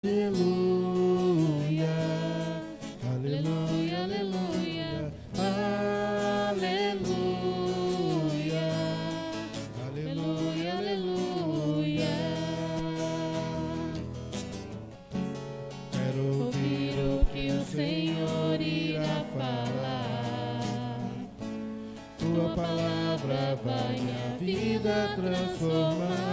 Aleluia, aleluia, aleluia, aleluia, aleluia, aleluia. Quero ouvir o que o Senhor irá falar. Tua palavra vai minha vida transformar.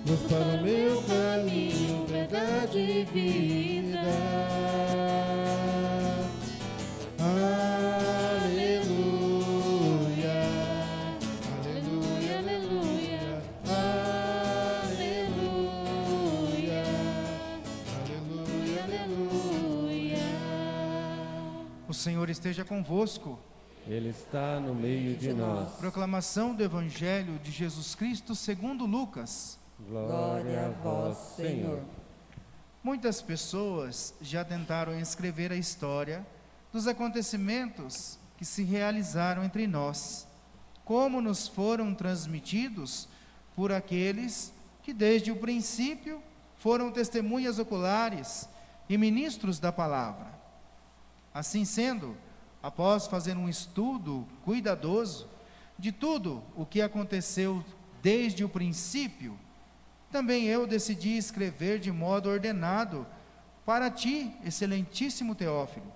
Luz para o meu caminho, verdade e vida. Aleluia, aleluia, aleluia, aleluia, aleluia, aleluia. O Senhor esteja convosco. Ele está no meio de nós. Proclamação do Evangelho de Jesus Cristo segundo Lucas. Glória a vós, Senhor. Muitas pessoas já tentaram escrever a história dos acontecimentos que se realizaram entre nós, como nos foram transmitidos por aqueles que desde o princípio foram testemunhas oculares e ministros da palavra. Assim sendo, após fazer um estudo cuidadoso de tudo o que aconteceu desde o princípio, também eu decidi escrever de modo ordenado para ti, excelentíssimo Teófilo.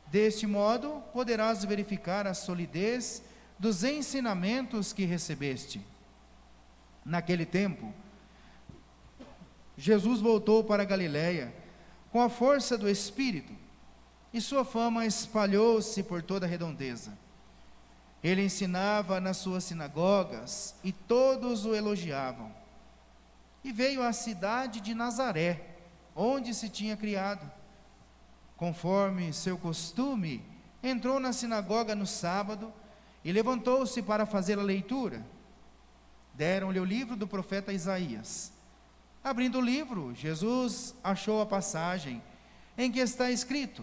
Deste modo, poderás verificar a solidez dos ensinamentos que recebeste. Naquele tempo, Jesus voltou para Galiléia com a força do Espírito, e sua fama espalhou-se por toda a redondeza. Ele ensinava nas suas sinagogas, e todos o elogiavam. E veio à cidade de Nazaré, onde se tinha criado. Conforme seu costume, entrou na sinagoga no sábado e levantou-se para fazer a leitura. Deram-lhe o livro do profeta Isaías. Abrindo o livro, Jesus achou a passagem em que está escrito: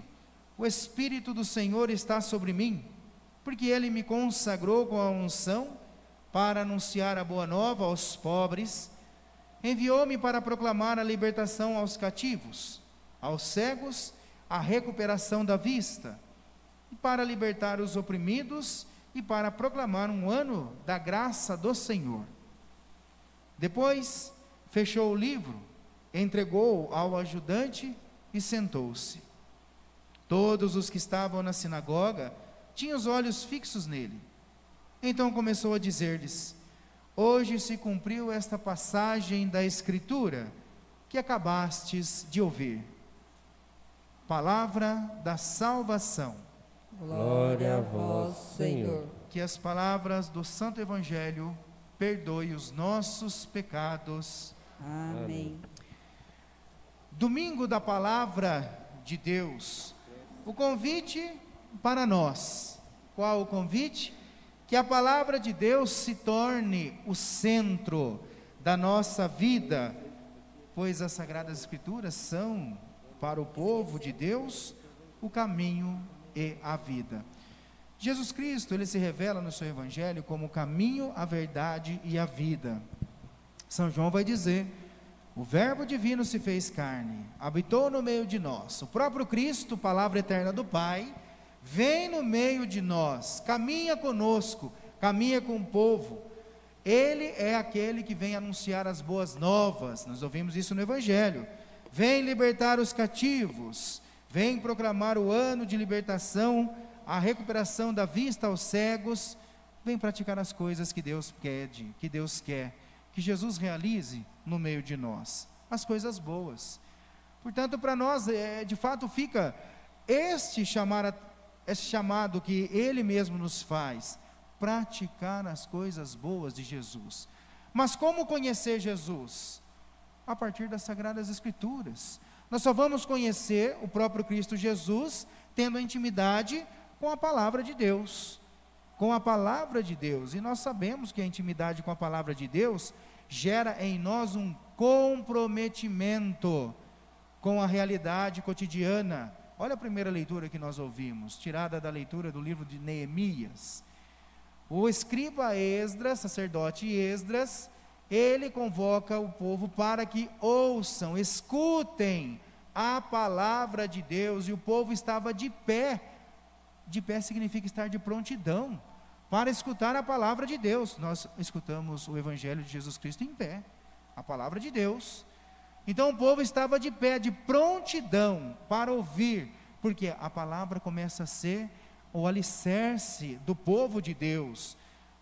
o Espírito do Senhor está sobre mim, porque Ele me consagrou com a unção para anunciar a boa nova aos pobres. Enviou-me para proclamar a libertação aos cativos, aos cegos, a recuperação da vista, e para libertar os oprimidos, e para proclamar um ano da graça do Senhor. Depois, fechou o livro, entregou-o ao ajudante e sentou-se. Todos os que estavam na sinagoga tinham os olhos fixos nele. Então começou a dizer-lhes: hoje se cumpriu esta passagem da Escritura que acabastes de ouvir. Palavra da salvação. Glória a vós, Senhor. Que as palavras do Santo Evangelho perdoem os nossos pecados. Amém. Domingo da Palavra de Deus. O convite para nós. Qual o convite? Que a palavra de Deus se torne o centro da nossa vida, pois as Sagradas Escrituras são, para o povo de Deus, o caminho e a vida. Jesus Cristo, Ele se revela no seu Evangelho como o caminho, a verdade e a vida. São João vai dizer: o Verbo divino se fez carne, habitou no meio de nós. O próprio Cristo, palavra eterna do Pai, vem no meio de nós, caminha conosco, caminha com o povo. Ele é aquele que vem anunciar as boas novas, nós ouvimos isso no Evangelho. Vem libertar os cativos, vem proclamar o ano de libertação, a recuperação da vista aos cegos, vem praticar as coisas que Deus pede, que Deus quer, que Jesus realize no meio de nós, as coisas boas. Portanto, para nós, de fato, fica este chamado que Ele mesmo nos faz, praticar as coisas boas de Jesus. Mas como conhecer Jesus? A partir das Sagradas Escrituras. Nós só vamos conhecer o próprio Cristo Jesus tendo a intimidade com a palavra de Deus. Com a palavra de Deus. E nós sabemos que a intimidade com a palavra de Deus gera em nós um comprometimento com a realidade cotidiana. Olha a primeira leitura que nós ouvimos, tirada da leitura do livro de Neemias. O escriba Esdras, sacerdote Esdras, ele convoca o povo para que ouçam, escutem a palavra de Deus, e o povo estava de pé. De pé significa estar de prontidão para escutar a palavra de Deus. Nós escutamos o Evangelho de Jesus Cristo em pé, a palavra de Deus. Então o povo estava de pé, de prontidão para ouvir, porque a palavra começa a ser o alicerce do povo de Deus,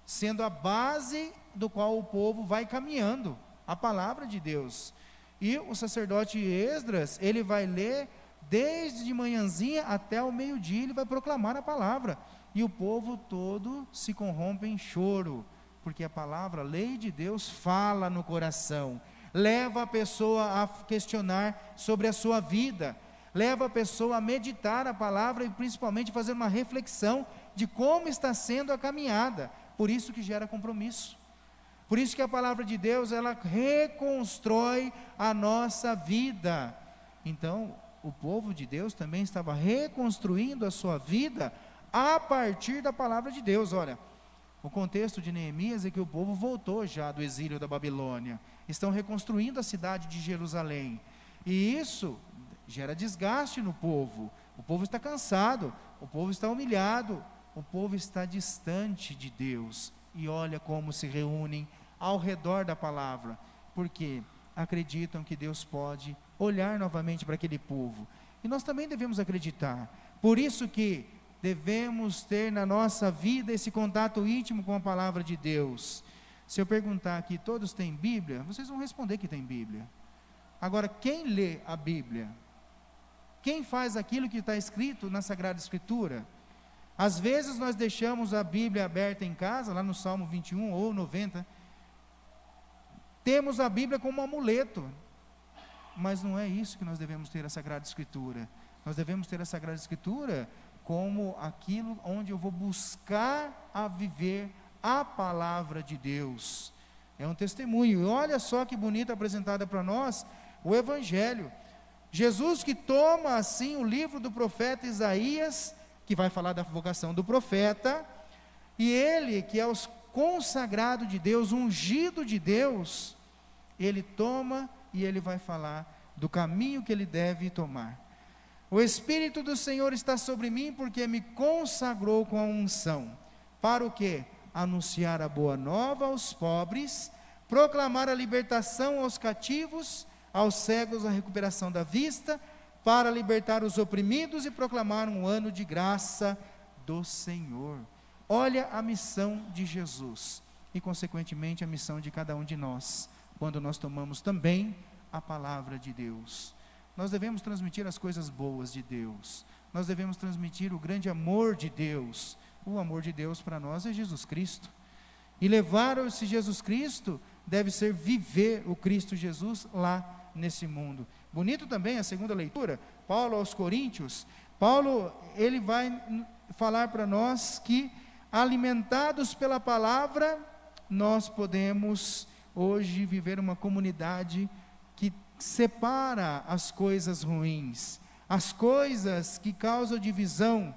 sendo a base do qual o povo vai caminhando, a palavra de Deus. E o sacerdote Esdras, ele vai ler desde de manhãzinha até o meio-dia, ele vai proclamar a palavra, e o povo todo se corrompe em choro, porque a palavra, a lei de Deus, fala no coração, leva a pessoa a questionar sobre a sua vida, leva a pessoa a meditar a palavra e principalmente fazer uma reflexão de como está sendo a caminhada. Por isso que gera compromisso, por isso que a palavra de Deus, ela reconstrói a nossa vida. Então o povo de Deus também estava reconstruindo a sua vida a partir da palavra de Deus. Olha, o contexto de Neemias é que o povo voltou já do exílio da Babilônia, estão reconstruindo a cidade de Jerusalém, e isso gera desgaste no povo. O povo está cansado, o povo está humilhado, o povo está distante de Deus, e olha como se reúnem ao redor da palavra, porque acreditam que Deus pode olhar novamente para aquele povo, e nós também devemos acreditar. Por isso que devemos ter na nossa vida esse contato íntimo com a palavra de Deus. Se eu perguntar aqui, todos têm Bíblia? Vocês vão responder que tem Bíblia. Agora, quem lê a Bíblia? Quem faz aquilo que está escrito na Sagrada Escritura? Às vezes nós deixamos a Bíblia aberta em casa, lá no Salmo 21 ou 90, temos a Bíblia como um amuleto, mas não é isso que nós devemos ter a Sagrada Escritura. Nós devemos ter a Sagrada Escritura como aquilo onde eu vou buscar a viver a palavra de Deus. É um testemunho, e olha só que bonito apresentada para nós o Evangelho. Jesus, que toma assim o livro do profeta Isaías, que vai falar da vocação do profeta, e ele, que é o consagrado de Deus, ungido de Deus, ele toma e ele vai falar do caminho que ele deve tomar. O Espírito do Senhor está sobre mim, porque me consagrou com a unção. Para o quê? Anunciar a boa nova aos pobres, proclamar a libertação aos cativos, aos cegos a recuperação da vista, para libertar os oprimidos e proclamar um ano de graça do Senhor. Olha a missão de Jesus, e consequentemente a missão de cada um de nós, quando nós tomamos também a palavra de Deus. Nós devemos transmitir as coisas boas de Deus, nós devemos transmitir o grande amor de Deus. O amor de Deus para nós é Jesus Cristo, e levar esse Jesus Cristo deve ser viver o Cristo Jesus lá nesse mundo. Bonito também a segunda leitura, Paulo aos Coríntios. Paulo, ele vai falar para nós que, alimentados pela palavra, nós podemos hoje viver uma comunidade que separa as coisas ruins, as coisas que causam divisão.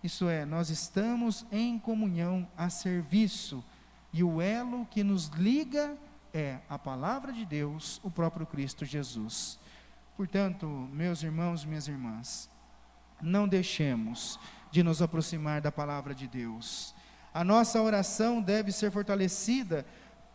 Isso é, nós estamos em comunhão a serviço, e o elo que nos liga é a palavra de Deus, o próprio Cristo Jesus. Portanto, meus irmãos e minhas irmãs, não deixemos de nos aproximar da palavra de Deus. A nossa oração deve ser fortalecida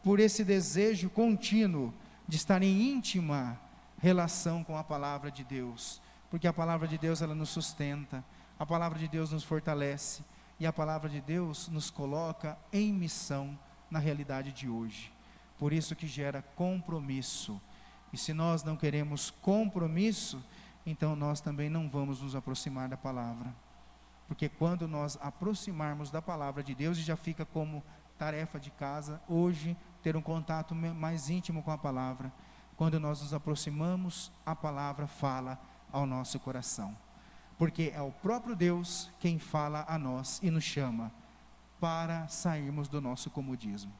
por esse desejo contínuo de estar em íntima relação com a palavra de Deus, porque a palavra de Deus, ela nos sustenta, a palavra de Deus nos fortalece, e a palavra de Deus nos coloca em missão na realidade de hoje. Por isso que gera compromisso, e se nós não queremos compromisso, então nós também não vamos nos aproximar da palavra, porque quando nós aproximarmos da palavra de Deus, e já fica como tarefa de casa hoje, ter um contato mais íntimo com a palavra. Quando nós nos aproximamos, a palavra fala ao nosso coração, porque é o próprio Deus quem fala a nós e nos chama para sairmos do nosso comodismo.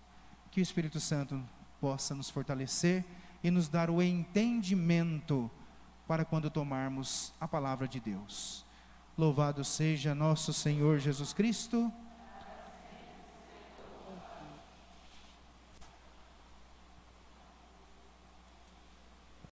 Que o Espírito Santo possa nos fortalecer e nos dar o entendimento para quando tomarmos a palavra de Deus. Louvado seja nosso Senhor Jesus Cristo.